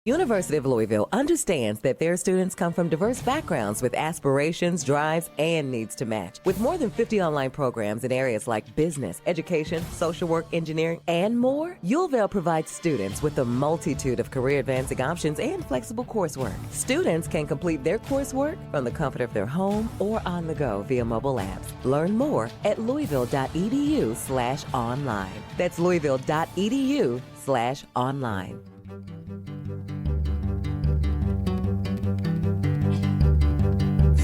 University of Louisville understands that their students come from diverse backgrounds with aspirations, drives, and needs to match. With more than 50 online programs in areas like business, education, social work, engineering, and more, UofL provides students with a multitude of career advancing options and flexible coursework. Students can complete their coursework from the comfort of their home or on the go via mobile apps. Learn more at louisville.edu/online. That's louisville.edu/online.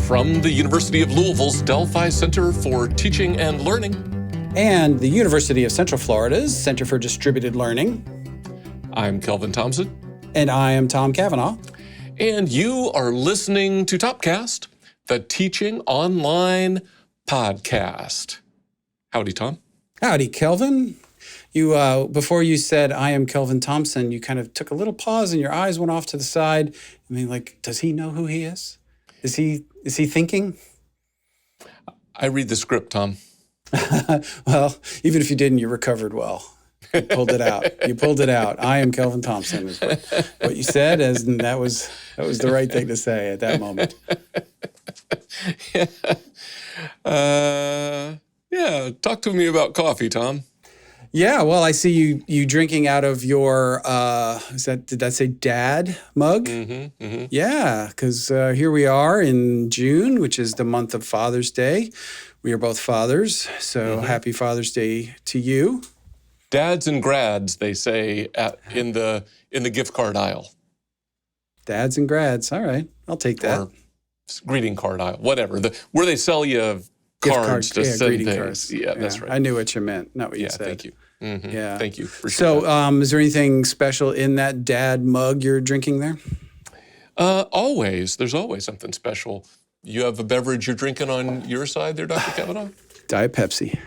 From the University of Louisville's Delphi Center for Teaching and Learning. And the University of Central Florida's Center for Distributed Learning. I'm Kelvin Thompson. And I am Tom Cavanaugh. And you are listening to Topcast, the Teaching Online podcast. Howdy, Tom. Howdy, Kelvin. You before you said, I am Kelvin Thompson, you kind of took a little pause and your eyes went off to the side. I mean, like, does he know who he is? Is he thinking? I read the script, Tom. Well, even if you didn't, you recovered well. You pulled it out. You pulled it out. I am Kelvin Thompson is what you said, and that was the right thing to say at that moment. Yeah. Talk to me about coffee, Tom. Yeah, well, I see you drinking out of your, did that say dad mug? Mm-hmm, mm-hmm. Yeah, because here we are in June, which is the month of Father's Day. We are both fathers, so happy Father's Day to you. Dads and grads, they say in the gift card aisle. Dads and grads, all right, I'll take that. Or greeting card aisle, whatever. Where they sell you cards to send greeting things. Cards. Yeah, that's right. I knew what you meant, not what you said. Thank you. Mm-hmm. Yeah, thank you. Appreciate so, that. Is there anything special in that dad mug you're drinking there? Always. There's always something special. You have a beverage you're drinking on your side there, Dr. Cavanaugh? Diet Pepsi.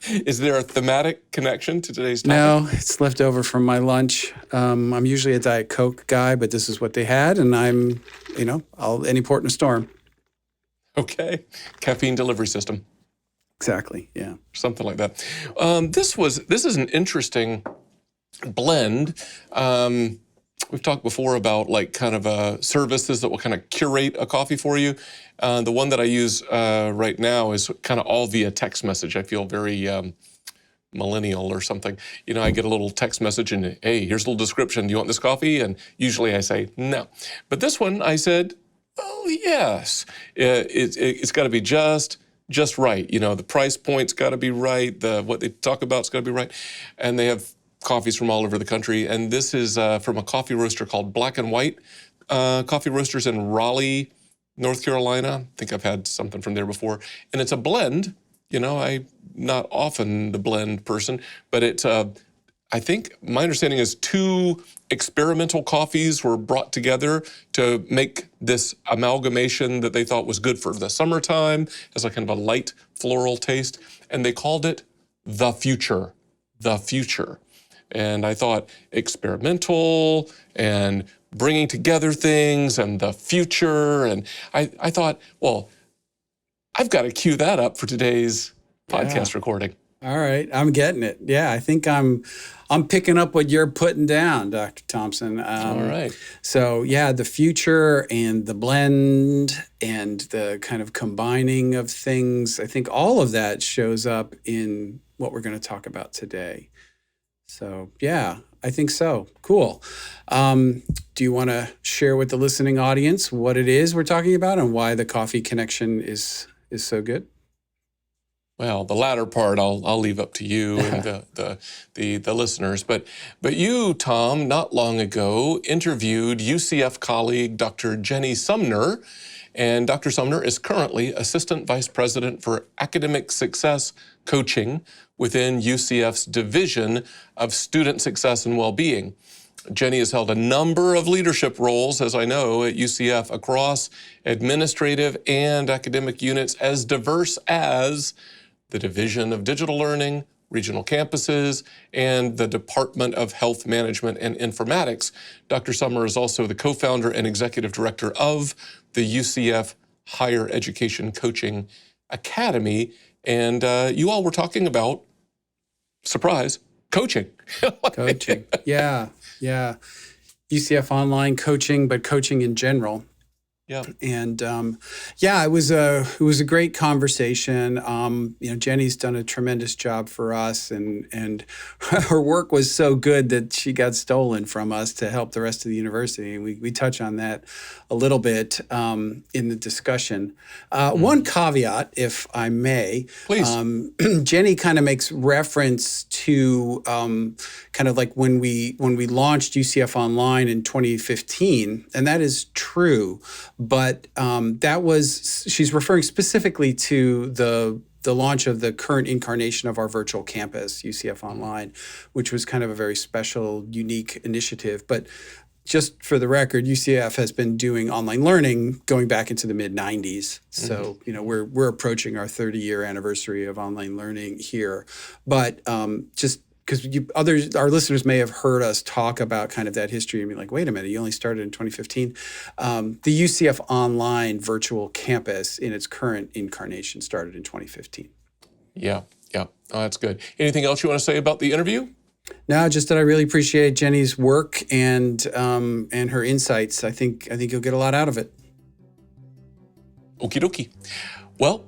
Is there a thematic connection to today's topic? No, it's left over from my lunch. I'm usually a Diet Coke guy, but this is what they had, and I'll any port in a storm. Okay. Caffeine delivery system. Exactly, yeah. Something like that. This is an interesting blend. We've talked before about like kind of services that will kind of curate a coffee for you. The one that I use right now is kind of all via text message. I feel very millennial or something. I get a little text message and, hey, here's a little description. Do you want this coffee? And usually I say no. But this one I said, oh, yes. It's got to be just right. The price point's got to be right. What they talk about's got to be right. And they have coffees from all over the country. And this is from a coffee roaster called Black and White Coffee Roasters in Raleigh, North Carolina. I think I've had something from there before. And it's a blend. I'm not often the blend person, but it's I think my understanding is 2 experimental coffees were brought together to make this amalgamation that they thought was good for the summertime, as a kind of a light floral taste. And they called it The Future. The Future. And I thought experimental and bringing together things and the future. And I thought, well, I've got to cue that up for today's podcast recording. All right, I'm getting it. Yeah, I think I'm picking up what you're putting down, Dr. Thompson. All right. So yeah, the future and the blend and the kind of combining of things, I think all of that shows up in what we're going to talk about today. So yeah, I think so. Cool. Do you want to share with the listening audience what it is we're talking about and why the coffee connection is so good? Well, the latter part I'll leave up to you and the listeners. But you, Tom, not long ago interviewed UCF colleague Dr. Jenny Sumner, and Dr. Sumner is currently Assistant Vice President for Academic Success Coaching within UCF's Division of Student Success and Wellbeing. Jenny has held a number of leadership roles, as I know, at UCF across administrative and academic units as diverse as the Division of Digital Learning, regional campuses, and the Department of Health Management and Informatics. Dr. Sumner is also the co-founder and executive director of the UCF Higher Education Coaching Academy. And you all were talking about, surprise, coaching. Coaching. Yeah. UCF Online coaching, but coaching in general. Yeah. And it was a great conversation. Jenny's done a tremendous job for us, and her work was so good that she got stolen from us to help the rest of the university. And we touch on that a little bit in the discussion. One caveat, if I may, Please. Jenny kind of makes reference to kind of like when we launched UCF Online in 2015, and that is true. But she's referring specifically to the launch of the current incarnation of our virtual campus, UCF Online, which was kind of a very special, unique initiative. But just for the record, UCF has been doing online learning going back into the mid-90s. So, we're approaching our 30-year anniversary of online learning here. But just because our listeners may have heard us talk about kind of that history and be like, wait a minute, you only started in 2015. The UCF Online virtual campus in its current incarnation started in 2015. Yeah. Oh, that's good. Anything else you want to say about the interview? No, just that I really appreciate Jenny's work and her insights. I think you'll get a lot out of it. Okie dokie. Well,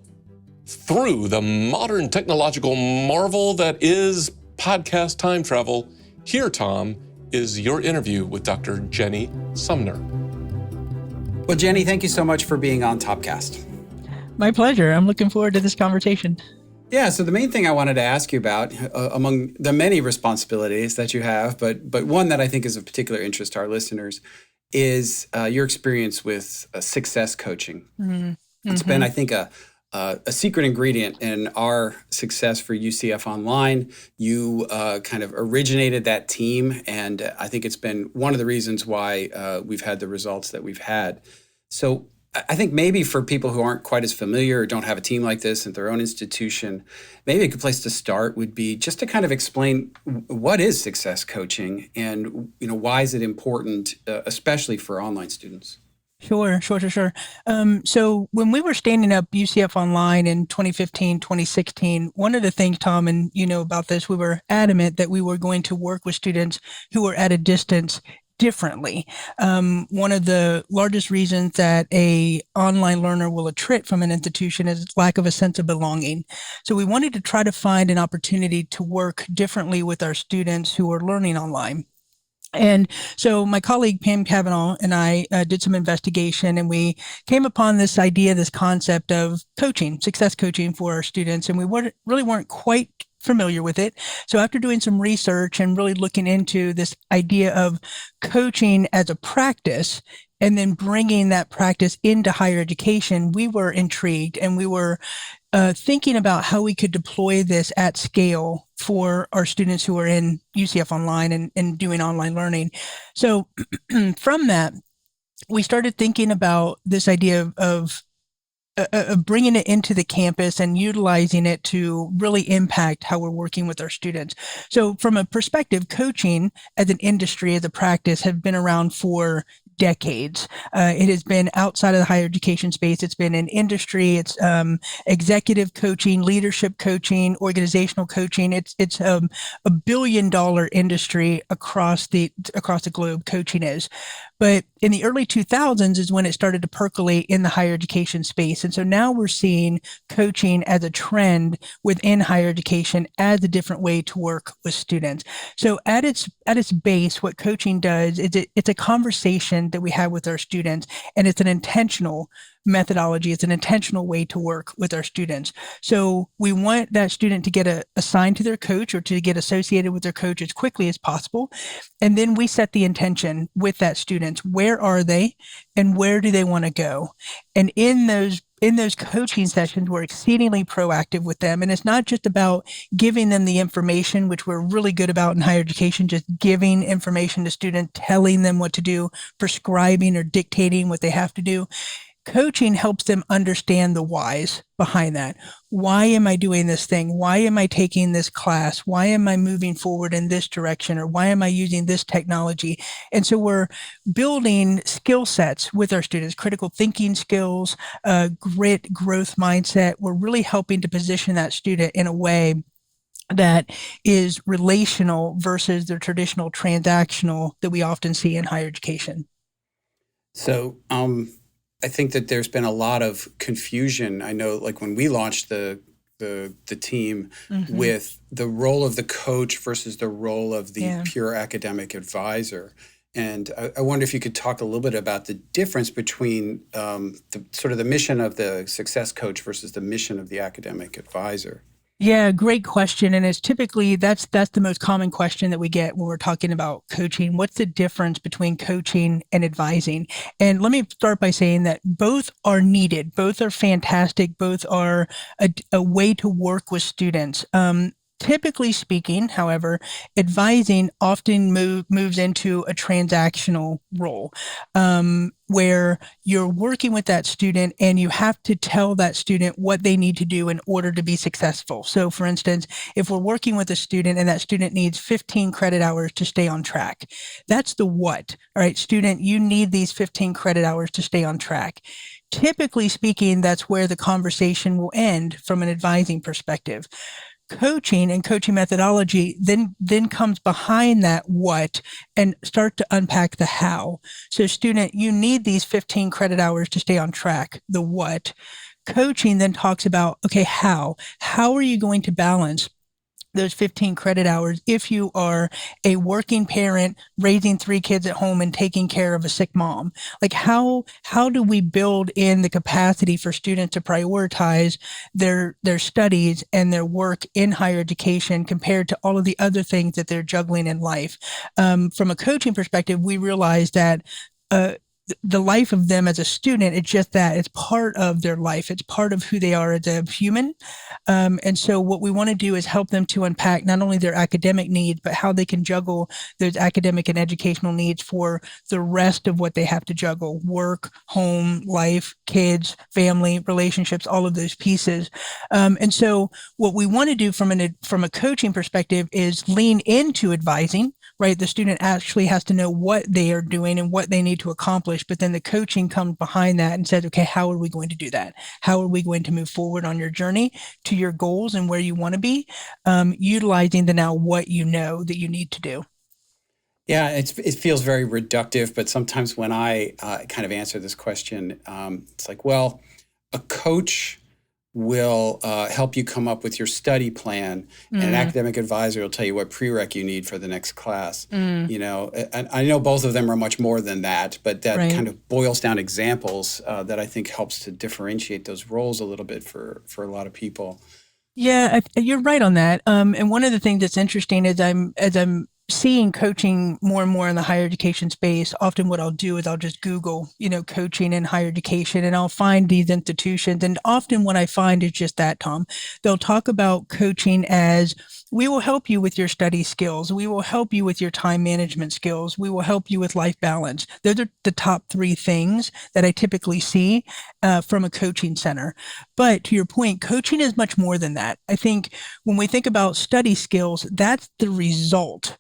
through the modern technological marvel that is podcast time travel, here, Tom, is your interview with Dr. Jenny Sumner. Well, Jenny, thank you so much for being on Topcast. My pleasure. I'm looking forward to this conversation. Yeah, so the main thing I wanted to ask you about, among the many responsibilities that you have, but one that I think is of particular interest to our listeners, is your experience with success coaching. Mm-hmm. It's been, I think, a secret ingredient in our success for UCF Online. You kind of originated that team, and I think it's been one of the reasons why we've had the results that we've had. So I think maybe for people who aren't quite as familiar or don't have a team like this at their own institution, maybe a good place to start would be just to kind of explain what is success coaching and why is it important, especially for online students. Sure. So when we were standing up UCF Online in 2015, 2016, one of the things, Tom, and you know about this, we were adamant that we were going to work with students who were at a distance differently. One of the largest reasons that a online learner will attrit from an institution is lack of a sense of belonging. So we wanted to try to find an opportunity to work differently with our students who are learning online. And so my colleague Pam Cavanaugh and I did some investigation, and we came upon this idea, this concept of coaching, success coaching for our students, and we really weren't quite familiar with it. So after doing some research and really looking into this idea of coaching as a practice and then bringing that practice into higher education, we were intrigued, and we were thinking about how we could deploy this at scale for our students who are in UCF Online and doing online learning. So from that, we started thinking about this idea of bringing it into the campus and utilizing it to really impact how we're working with our students. So from a perspective, coaching as an industry, as a practice, have been around for decades. It has been outside of the higher education space. It's been in industry. It's executive coaching, leadership coaching, organizational coaching. It's a $1 billion industry across the globe. Coaching is. But in the early 2000s is when it started to percolate in the higher education space. And so now we're seeing coaching as a trend within higher education as a different way to work with students. So at its base, what coaching does is it's a conversation that we have with our students, and it's an intentional methodology. It's an intentional way to work with our students. So we want that student to get assigned to their coach or to get associated with their coach as quickly as possible. And then we set the intention with that student. Where are they and where do they want to go? And in those coaching sessions, we're exceedingly proactive with them. And it's not just about giving them the information, which we're really good about in higher education, just giving information to students, telling them what to do, prescribing or dictating what they have to do. Coaching helps them understand the whys behind that. Why am I doing this thing? Why am I taking this class? Why am I moving forward in this direction? Or why am I using this technology? And so we're building skill sets with our students, critical thinking skills, grit, growth mindset. We're really helping to position that student in a way that is relational versus the traditional transactional that we often see in higher education? So I think that there's been a lot of confusion. I know, like when we launched the team, with the role of the coach versus the role of the pure academic advisor. And I wonder if you could talk a little bit about the difference between the sort of the mission of the success coach versus the mission of the academic advisor. Yeah, great question. And it's typically that's the most common question that we get when we're talking about coaching. What's the difference between coaching and advising? And let me start by saying that both are needed. Both are fantastic. Both are a way to work with students. Typically speaking, however, advising often moves into a transactional role, where you're working with that student and you have to tell that student what they need to do in order to be successful. So for instance, if we're working with a student and that student needs 15 credit hours to stay on track, that's the what. All right, student, you need these 15 credit hours to stay on track. Typically speaking, that's where the conversation will end from an advising perspective. Coaching and coaching methodology then comes behind that what and start to unpack the how. So student, you need these 15 credit hours to stay on track, the what. Coaching then talks about, okay, how are you going to balance those 15 credit hours if you are a working parent raising 3 kids at home and taking care of a sick mom? Like how do we build in the capacity for students to prioritize their studies and their work in higher education compared to all of the other things that they're juggling in life? From a coaching perspective, we realize that the life of them as a student, it's just that it's part of their life. It's part of who they are as a human. And so what we want to do is help them to unpack not only their academic needs, but how they can juggle those academic and educational needs for the rest of what they have to juggle: work, home, life, kids, family, relationships, all of those pieces. And so what we want to do from a coaching perspective is lean into advising, right? The student actually has to know what they are doing and what they need to accomplish, but then the coaching comes behind that and says, okay, how are we going to do that? How are we going to move forward on your journey to your goals and where you want to be, utilizing the now what you know that you need to do? Yeah, it feels very reductive, but sometimes when I kind of answer this question, it's like, well, a coach will help you come up with your study plan, and an academic advisor will tell you what prereq you need for the next class. You know, and I know both of them are much more than that, but that kind of boils down examples that I think helps to differentiate those roles a little bit for a lot of people. Yeah, you're right on that. And one of the things that's interesting is as I'm seeing coaching more and more in the higher education space, often what I'll do is I'll just Google, coaching in higher education, and I'll find these institutions. And often what I find is just that, Tom. They'll talk about coaching as, we will help you with your study skills. We will help you with your time management skills. We will help you with life balance. Those are the top 3 things that I typically see from a coaching center. But to your point, coaching is much more than that. I think when we think about study skills, that's the result.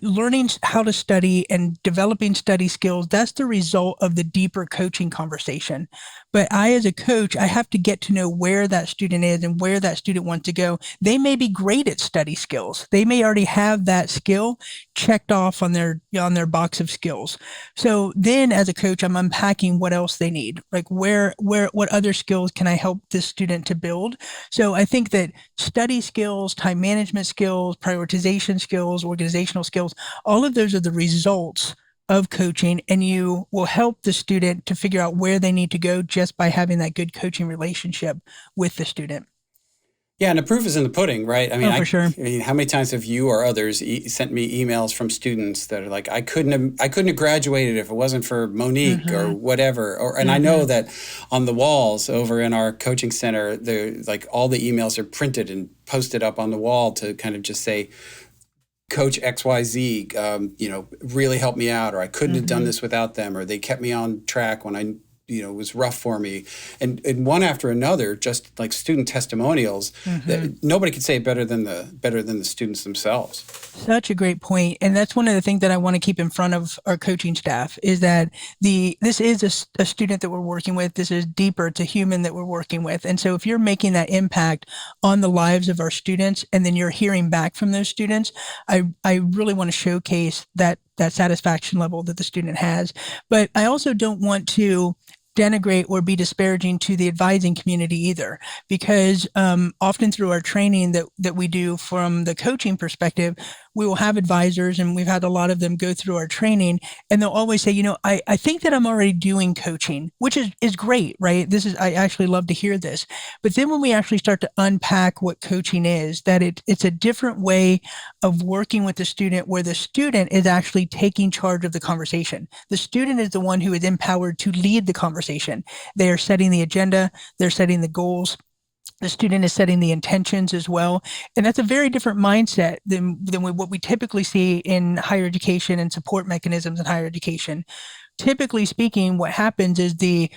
Learning how to study and developing study skills, that's the result of the deeper coaching conversation. But I, as a coach, I have to get to know where that student is and where that student wants to go. They may be great at study skills. They may already have that skill checked off on their box of skills. So then as a coach, I'm unpacking what else they need. Like what other skills can I help this student to build? So I think that study skills, time management skills, prioritization skills, organizational skills, all of those are the results of coaching, and you will help the student to figure out where they need to go just by having that good coaching relationship with the student. Yeah, and the proof is in the pudding, right? I mean, for sure. I mean, how many times have you or others sent me emails from students that are like, I couldn't have graduated if it wasn't for Monique or whatever. And I know that on the walls over in our coaching center, like all the emails are printed and posted up on the wall to kind of just say, Coach XYZ, really helped me out, or I couldn't have done this without them, or they kept me on track when I was rough for me, and one after another, just like student testimonials, that nobody could say it better than the students themselves. Such a great point. And that's one of the things that I want to keep in front of our coaching staff is that this is a student that we're working with. This is deeper. It's a human that we're working with. And so if you're making that impact on the lives of our students and then you're hearing back from those students, I really want to showcase that satisfaction level that the student has. But I also don't want to denigrate or be disparaging to the advising community either, because often through our training that we do from the coaching perspective, we will have advisors, and we've had a lot of them go through our training, and they'll always say, I think that I'm already doing coaching, which is great, right? I actually love to hear this. But then when we actually start to unpack what coaching is, that it's a different way of working with the student where the student is actually taking charge of the conversation. The student is the one who is empowered to lead the conversation. They are setting the agenda, they're setting the goals. The student is setting the intentions as well. And that's a very different mindset than what we typically see in higher education and support mechanisms in higher education. Typically speaking, what happens is the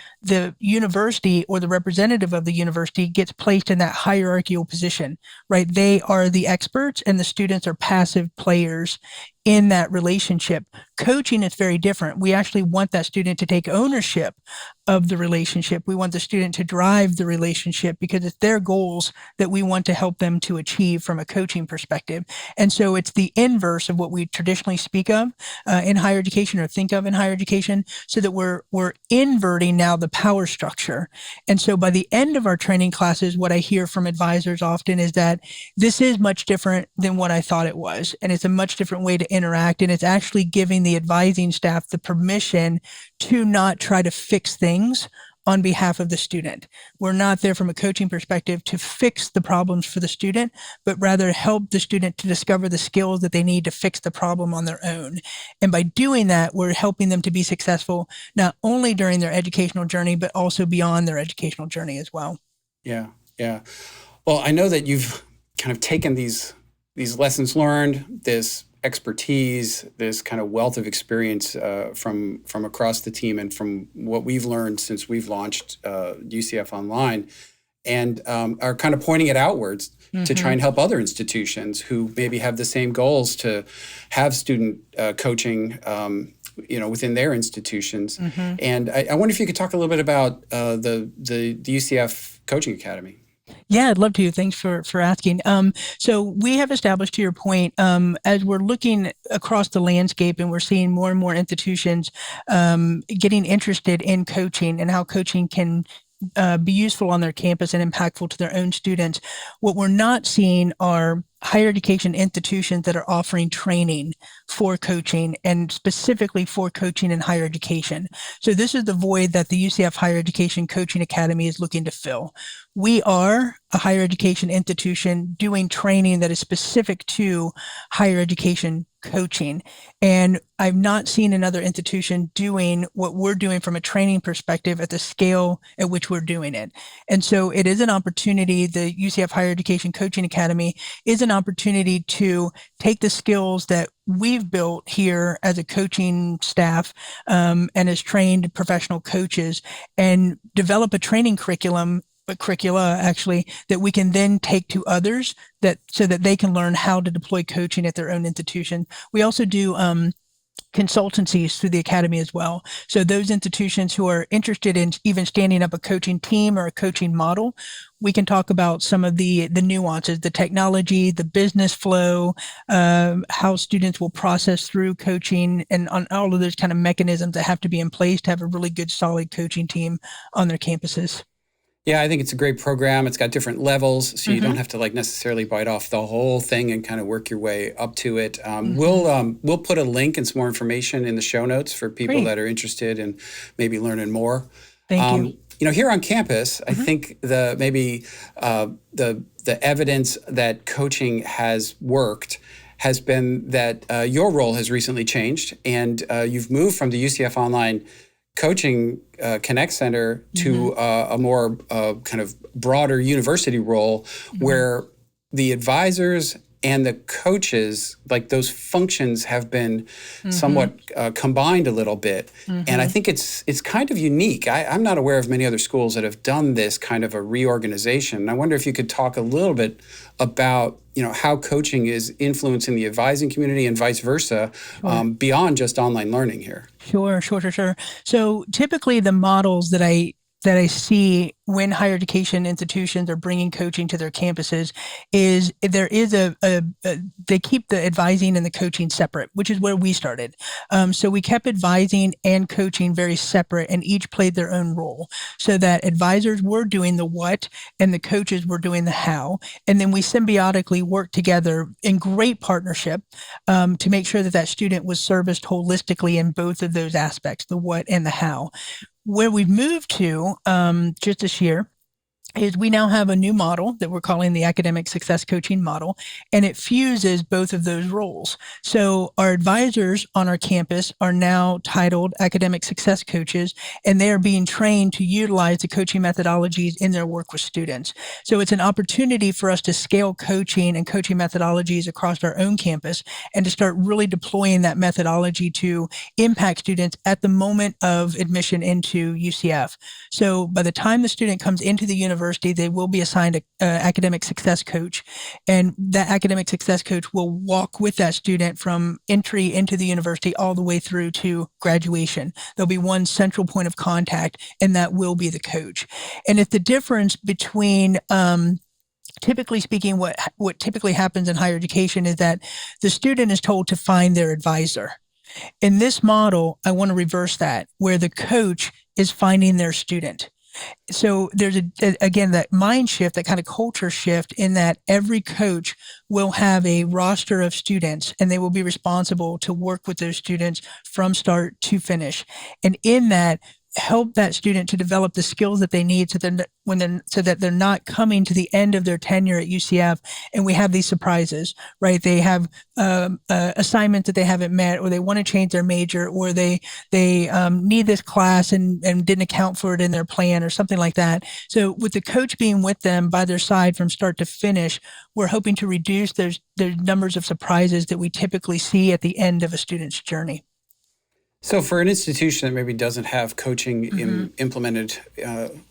university or the representative of the university gets placed in that hierarchical position, right? They are the experts and the students are passive players in that relationship. Coaching is very different. We actually want that student to take ownership of the relationship. We want the student to drive the relationship because it's their goals that we want to help them to achieve from a coaching perspective. And so it's the inverse of what we traditionally speak of in higher education or think of in higher education, so that we're inverting now the power structure. And so by the end of our training classes, what I hear from advisors often is that this is much different than what I thought it was. And it's a much different way to interact. And it's actually giving the advising staff the permission to not try to fix things on behalf of the student. We're not there from a coaching perspective to fix the problems for the student, but rather help the student to discover the skills that they need to fix the problem on their own. And by doing that, we're helping them to be successful, not only during their educational journey, but also beyond their educational journey as well. Yeah. Well, I know that you've kind of taken these lessons learned, this expertise, this kind of wealth of experience from across the team and from what we've learned since we've launched UCF Online, and are kind of pointing it outwards to try and help other institutions who maybe have the same goals to have student coaching within their institutions. And I wonder if you could talk a little bit about the UCF Coaching Academy. Yeah, I'd love to. Thanks for asking. So we have established, to your point, as we're looking across the landscape and we're seeing more and more institutions getting interested in coaching and how coaching can be useful on their campus and impactful to their own students. What we're not seeing are higher education institutions that are offering training for coaching, and specifically for coaching in higher education. So this is the void that the UCF Higher Education Coaching Academy is looking to fill. We are a higher education institution doing training that is specific to higher education coaching. And I've not seen another institution doing what we're doing from a training perspective at the scale at which we're doing it. And so it is an opportunity. The UCF Higher Education Coaching Academy is an opportunity to take the skills that we've built here as a coaching staff and as trained professional coaches, and develop a training curricula actually that we can then take to others so that they can learn how to deploy coaching at their own institution. We also do consultancies through the academy as well. So those institutions who are interested in even standing up a coaching team or a coaching model, we can talk about some of the nuances, the technology, the business flow, how students will process through coaching, and on all of those kind of mechanisms that have to be in place to have a really good, solid coaching team on their campuses. Yeah, I think it's a great program. It's got different levels, so you don't have to necessarily bite off the whole thing and kind of work your way up to it. We'll put a link and some more information in the show notes for people that are interested in maybe learning more. Thank you. Here on campus, I think the evidence that coaching has worked has been that your role has recently changed, and you've moved from the UCF Online Coaching Connect Center to a more kind of broader university role, where the advisors and the coaches, like those functions have been somewhat combined a little bit. And I think it's kind of unique. I'm not aware of many other schools that have done this kind of a reorganization. I wonder if you could talk a little bit about how coaching is influencing the advising community and vice versa, beyond just online learning here. Sure. So typically the models that I see when higher education institutions are bringing coaching to their campuses is there is they keep the advising and the coaching separate, which is where we started. So we kept advising and coaching very separate, and each played their own role, so that advisors were doing the what and the coaches were doing the how. And then we symbiotically worked together in great partnership to make sure that student was serviced holistically in both of those aspects, the what and the how. Where we've moved to just this year is we now have a new model that we're calling the academic success coaching model, and it fuses both of those roles. So our advisors on our campus are now titled academic success coaches, and they are being trained to utilize the coaching methodologies in their work with students. So it's an opportunity for us to scale coaching and coaching methodologies across our own campus and to start really deploying that methodology to impact students at the moment of admission into UCF. So by the time the student comes into the university, they will be assigned an academic success coach, and that academic success coach will walk with that student from entry into the university all the way through to graduation. There'll be one central point of contact, and that will be the coach. And it's the difference between typically speaking, what typically happens in higher education is that the student is told to find their advisor. In this model, I want to reverse that, where the coach is finding their student. So there's again that mind shift, that kind of culture shift, in that every coach will have a roster of students, and they will be responsible to work with those students from start to finish. And in that, help that student to develop the skills that they need so that they're not coming to the end of their tenure at UCF and we have these surprises, right? They have assignments that they haven't met, or they want to change their major, or they need this class and didn't account for it in their plan or something like that. So with the coach being with them by their side from start to finish, we're hoping to reduce those numbers of surprises that we typically see at the end of a student's journey. So for an institution that maybe doesn't have coaching implemented,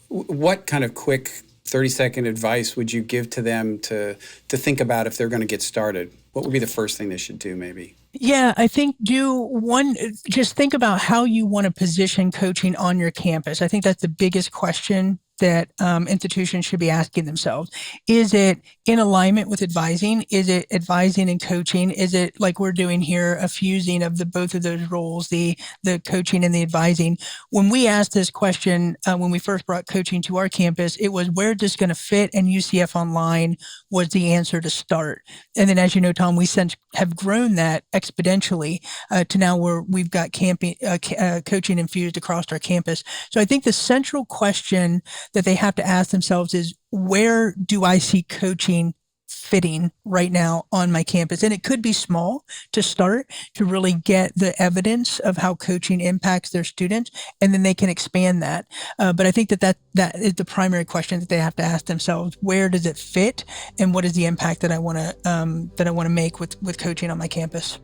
what kind of quick 30-second advice would you give to them to think about if they're going to get started? What would be the first thing they should do maybe? Yeah, I think just think about how you want to position coaching on your campus. I think that's the biggest question that institutions should be asking themselves. Is it in alignment with advising? Is it advising and coaching? Is it, like we're doing here, a fusing of both of those roles, the coaching and the advising? When we asked this question, when we first brought coaching to our campus, it was, where's this going to fit? And UCF Online was the answer to start. And then, as you know, Tom, we since have grown that exponentially to now where we've got coaching infused across our campus. So I think the central question that they have to ask themselves is, where do I see coaching fitting right now on my campus? And it could be small to start, to really get the evidence of how coaching impacts their students, and then they can expand that. But I think that is the primary question that they have to ask themselves: where does it fit, and what is the impact that I want to make with coaching on my campus?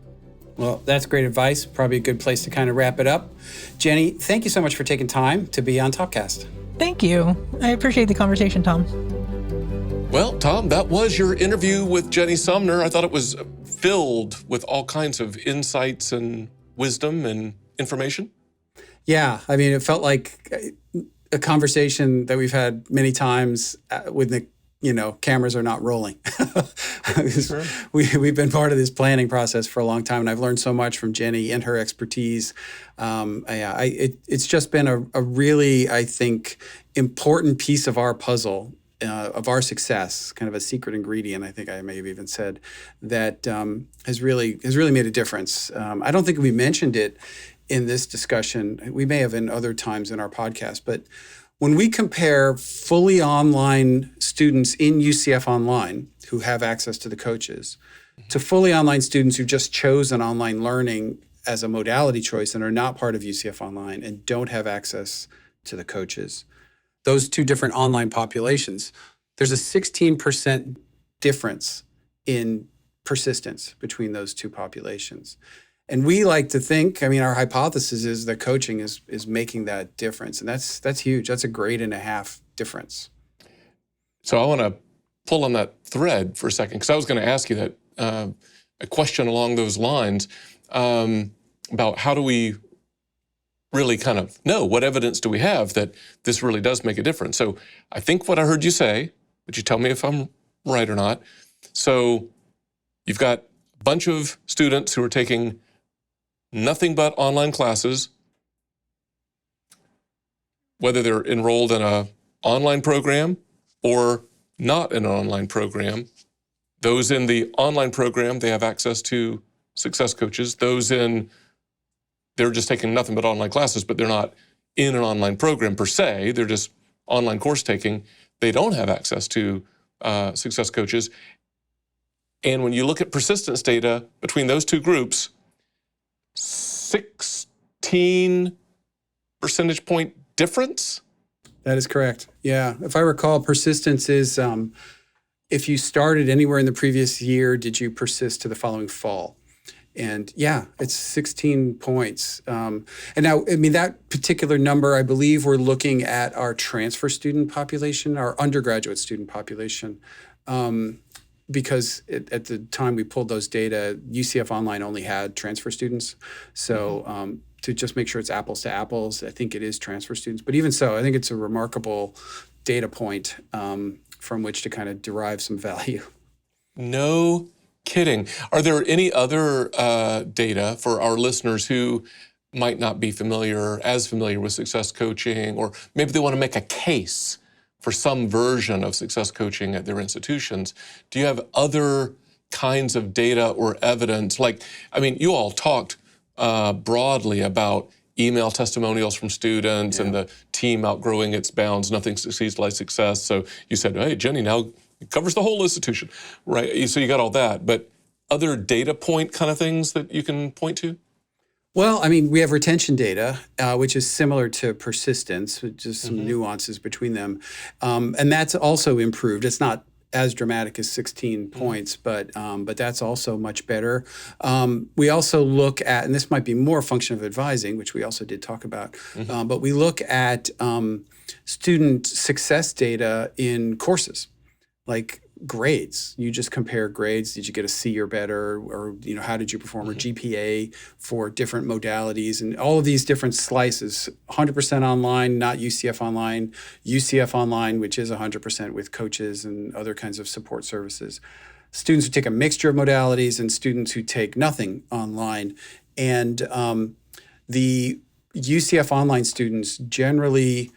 Well, that's great advice. Probably a good place to kind of wrap it up. Jenny, thank you so much for taking time to be on Topcast. Thank you. I appreciate the conversation, Tom. Well, Tom, that was your interview with Jenny Sumner. I thought it was filled with all kinds of insights and wisdom and information. Yeah, I mean, it felt like a conversation that we've had many times when the cameras are not rolling. Sure. We've been part of this planning process for a long time, and I've learned so much from Jenny and her expertise. It's just been a really, I think, important piece of our puzzle, of our success, kind of a secret ingredient, I think I may have even said, that has really made a difference. I don't think we mentioned it in this discussion. We may have in other times in our podcast, but when we compare fully online students in UCF Online who have access to the coaches to fully online students who just chose an online learning as a modality choice and are not part of UCF Online and don't have access to the coaches, those two different online populations, there's a 16% difference in persistence between those two populations. And we like to think, I mean, our hypothesis is that coaching is making that difference. And that's huge. That's a grade and a half difference. So I want to pull on that thread for a second, because I was going to ask you that a question along those lines about how do we really kind of know, what evidence do we have that this really does make a difference? So I think what I heard you say, would you tell me if I'm right or not? So you've got a bunch of students who are taking nothing but online classes, whether they're enrolled in an online program or not in an online program. Those in the online program, they have access to success coaches. Those they're just taking nothing but online classes, but they're not in an online program per se. They're just online course taking. They don't have access to success coaches. And when you look at persistence data between those two groups, 16 percentage point difference? That is correct. Yeah. If I recall, persistence is if you started anywhere in the previous year, did you persist to the following fall? And yeah, it's 16 points. And now, I mean, that particular number, I believe we're looking at our transfer student population, our undergraduate student population. Because at the time we pulled those data, UCF Online only had transfer students. So to just make sure it's apples to apples, I think it is transfer students. But even so, I think it's a remarkable data point from which to kind of derive some value. No kidding. Are there any other data for our listeners who might not be as familiar with success coaching, or maybe they want to make a case for some version of success coaching at their institutions? Do you have other kinds of data or evidence? Like, I mean, you all talked broadly about email testimonials from students and the team outgrowing its bounds. Nothing succeeds like success. So you said, hey, Jenny now covers the whole institution, right? So you got all that. But other data point kind of things that you can point to? Well, I mean, we have retention data, which is similar to persistence, with just some nuances between them. And that's also improved. It's not as dramatic as 16 points, but that's also much better. We also look at, and this might be more a function of advising, which we also did talk about, but we look at student success data in courses, like grades. You just compare grades. Did you get a C or better? Or, how did you perform? Or GPA for different modalities and all of these different slices. 100% online, not UCF online. UCF online, which is 100% with coaches and other kinds of support services. Students who take a mixture of modalities and students who take nothing online. And the UCF online students generally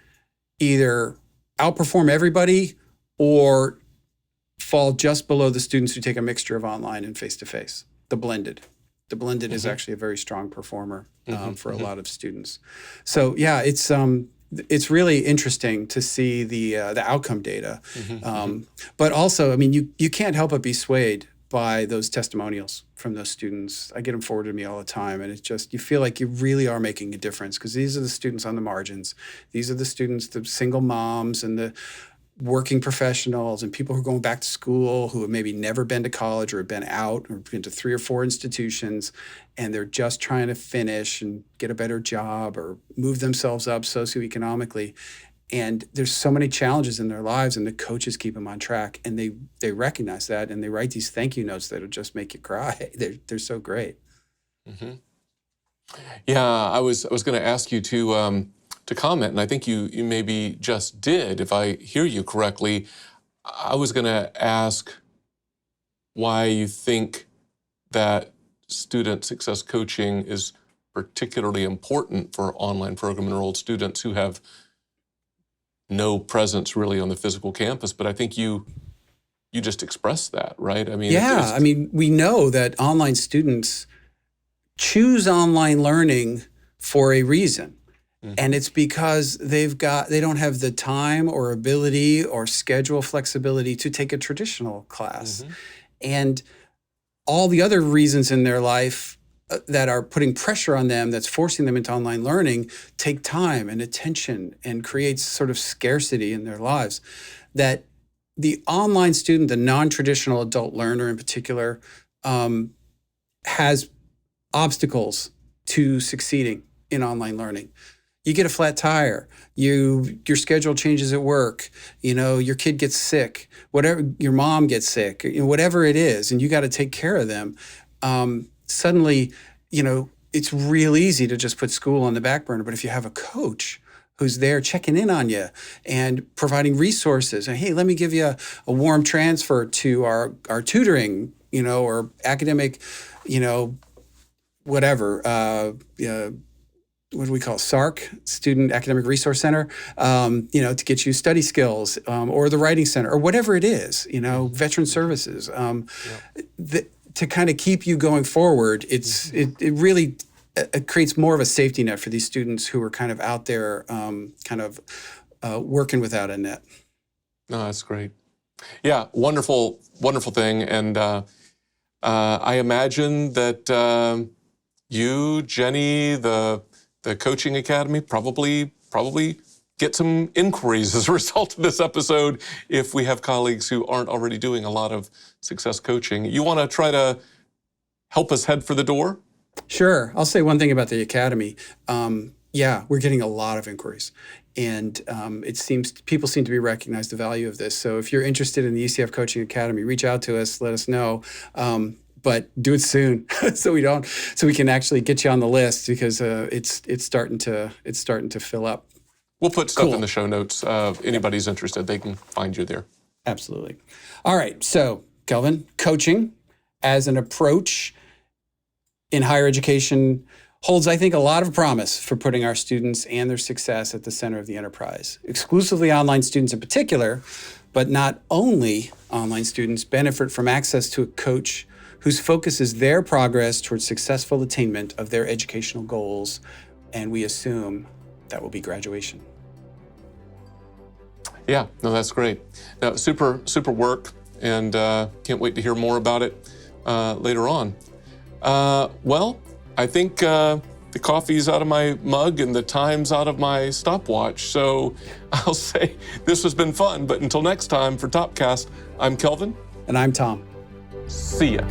either outperform everybody or fall just below the students who take a mixture of online and face-to-face, the blended. The blended is actually a very strong performer for a lot of students. So yeah, it's really interesting to see the outcome data. But also, I mean, you can't help but be swayed by those testimonials from those students. I get them forwarded to me all the time, and it's just, you feel like you really are making a difference, because these are the students on the margins. These are the students, the single moms and the working professionals and people who are going back to school who have maybe never been to college or have been out or been to 3 or 4 institutions, and they're just trying to finish and get a better job or move themselves up socioeconomically. And there's so many challenges in their lives, and the coaches keep them on track, and they recognize that, and they write these thank you notes that'll just make you cry. They're so great. Yeah, I was going to ask you to comment, and I think you maybe just did, if I hear you correctly. I was going to ask why you think that student success coaching is particularly important for online program enrolled students who have no presence really on the physical campus. But I think you just expressed that, right? I mean, yeah, I mean, we know that online students choose online learning for a reason. And it's because they don't have the time or ability or schedule flexibility to take a traditional class. And all the other reasons in their life that are putting pressure on them, that's forcing them into online learning, take time and attention and creates sort of scarcity in their lives. That the online student, the non-traditional adult learner in particular, has obstacles to succeeding in online learning. You get a flat tire, your schedule changes at work, your kid gets sick, whatever, your mom gets sick, whatever it is, and you got to take care of them. Suddenly, it's real easy to just put school on the back burner. But if you have a coach who's there checking in on you and providing resources, and hey, let me give you a warm transfer to our tutoring, or academic, whatever, what do we call it? SARC, Student Academic Resource Center, to get you study skills, or the Writing Center, or whatever it is, Veteran Services, to kind of keep you going forward. It really creates more of a safety net for these students who are kind of out there, working without a net. No, that's great. Yeah, wonderful, wonderful thing. And I imagine that you, Jenny, the Coaching Academy probably get some inquiries as a result of this episode if we have colleagues who aren't already doing a lot of success coaching. You want to try to help us head for the door? Sure. I'll say one thing about the Academy. We're getting a lot of inquiries. And it seems people seem to be recognizing the value of this. So if you're interested in the UCF Coaching Academy, reach out to us, let us know. But do it soon so we can actually get you on the list, because it's starting to fill up. We'll put stuff in the show notes. Anybody's interested, they can find you there. Absolutely. All right. So, Kelvin, coaching as an approach in higher education holds, I think, a lot of promise for putting our students and their success at the center of the enterprise. Exclusively online students in particular, but not only online students, benefit from access to a coach whose focus is their progress towards successful attainment of their educational goals, and we assume that will be graduation. Yeah, no, that's great. Now, super work, and can't wait to hear more about it later on. Well, I think the coffee's out of my mug and the time's out of my stopwatch, so I'll say this has been fun, but until next time, for Topcast, I'm Kelvin. And I'm Tom. See ya.